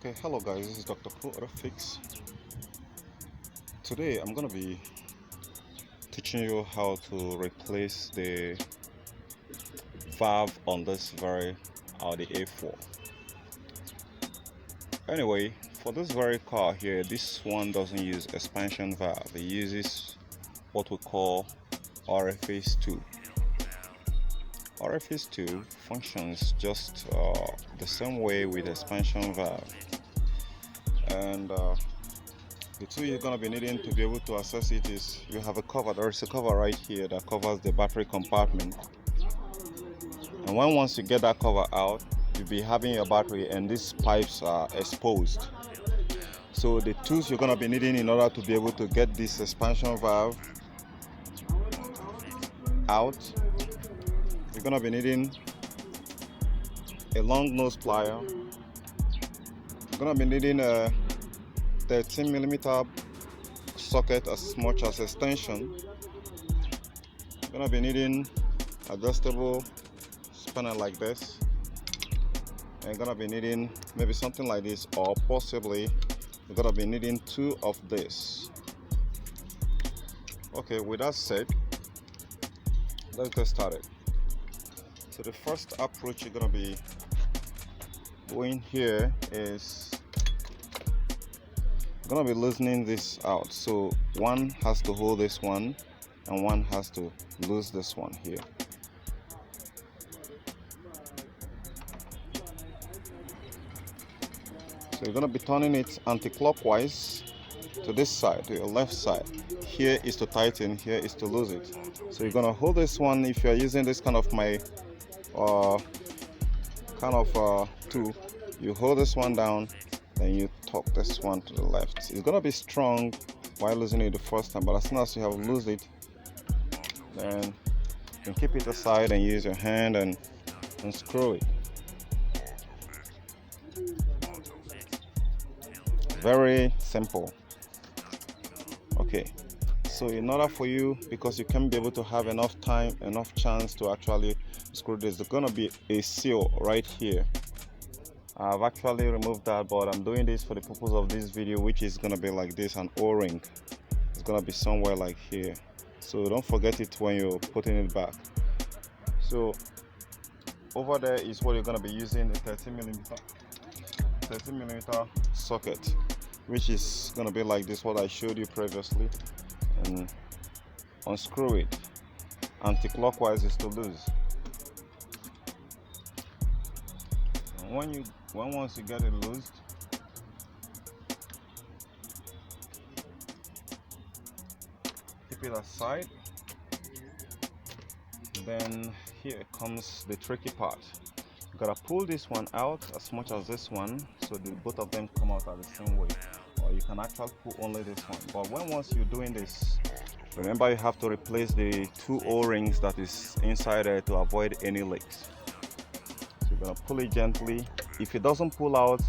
Okay, hello guys, this is Dr. Orifice. Today I'm gonna be teaching you how to replace the valve on this very Audi A4. Anyway, for this very car here, this one doesn't use expansion valve. It uses what we call Orifice tube. Orifice tube functions just the same way with expansion valve, and the tool you're going to be needing to be able to access it is you have a cover. There's a cover right here that covers the battery compartment, and once you get that cover out, you'll be having your battery and these pipes are exposed. So the tools you're going to be needing in order to be able to get this expansion valve out, you're going to be needing a long nose plier. You're going to be needing a 13mm socket as much as extension. You're going to be needing adjustable spanner like this, and you're going to be needing maybe something like this, or possibly you're going to be needing two of this. Okay, with that said, let's get started. So the first approach you're going to be doing here is going to be loosening this out. So one has to hold this one and one has to loose this one here. So you're going to be turning it anti-clockwise to this side, to your left side. Here is to tighten, here is to lose it. So you're going to hold this one. If you're using this kind of tool, you hold this one down, then you torque this one to the left. It's gonna be strong while losing it the first time, but as soon as you have loosed it, then you can keep it aside and use your hand and screw it. Very simple. Okay, so in order for you, because you can't be able to have enough time, enough chance to actually screw this, there's gonna be a seal right here. I've actually removed that, but I'm doing this for the purpose of this video, which is gonna be like this, an O-ring. It's gonna be somewhere like here, so don't forget it when you're putting it back. So over there is what you're gonna be using, the 13mm socket, which is gonna be like this, what I showed you previously, and unscrew it. Anti-clockwise is to lose. Once you get it loosed, keep it aside. Then here comes the tricky part. You gotta pull this one out as much as this one, so both of them come out at the same way. Or you can actually pull only this one. But once you're doing this, remember you have to replace the two O-rings that is inside there to avoid any leaks. So you're gonna pull it gently. If it doesn't pull out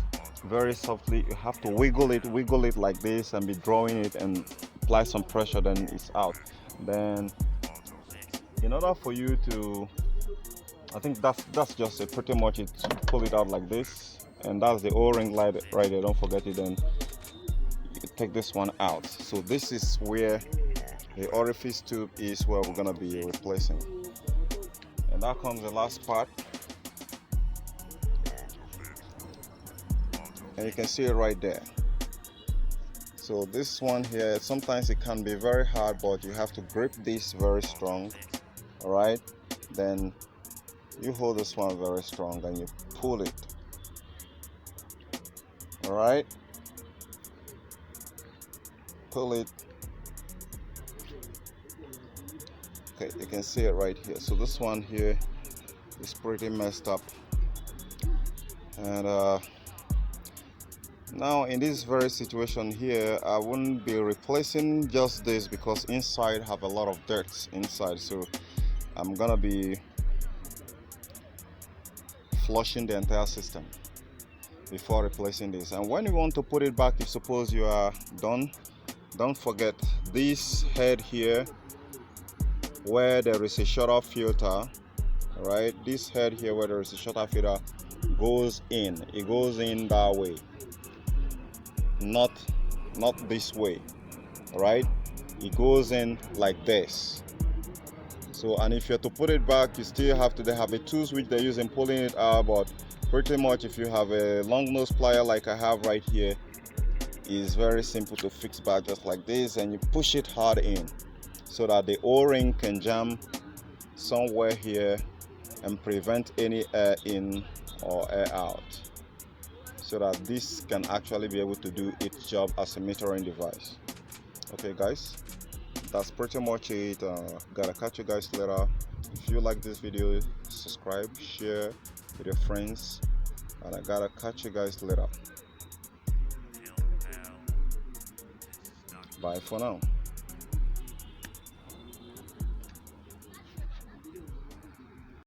very softly, you have to wiggle it like this and be drawing it and apply some pressure, then it's out. Then in order for you to, I think that's just it, pretty much it. Pull it out like this, and that's the O-ring light right there, don't forget it. Then you take this one out. So this is where the orifice tube is, where we're gonna be replacing. And that comes the last part. And you can see it right there. So this one here, sometimes it can be very hard, but you have to grip this very strong. All right, then you hold this one very strong and you pull it. All right, pull it. Okay, you can see it right here. So this one here is pretty messed up, and now in this very situation here, I wouldn't be replacing just this, because inside have a lot of dirt inside. So I'm gonna be flushing the entire system before replacing this. And when you want to put it back, if suppose you are done, don't forget this head here where there is a shutter filter. Right, this head here where there is a shutter filter goes in. It goes in that way. not this way, right? It goes in like this. So, and if you're to put it back, you still have to, they have a tool which they're using pulling it out, but pretty much if you have a long nose plier like I have right here, is very simple to fix back just like this, and you push it hard in so that the o-ring can jam somewhere here and prevent any air in or air out, so that this can actually be able to do its job as a metering device. Okay guys, that's pretty much it. Gotta catch you guys later. If you like this video, subscribe, share with your friends, and I gotta catch you guys later. Bye for now.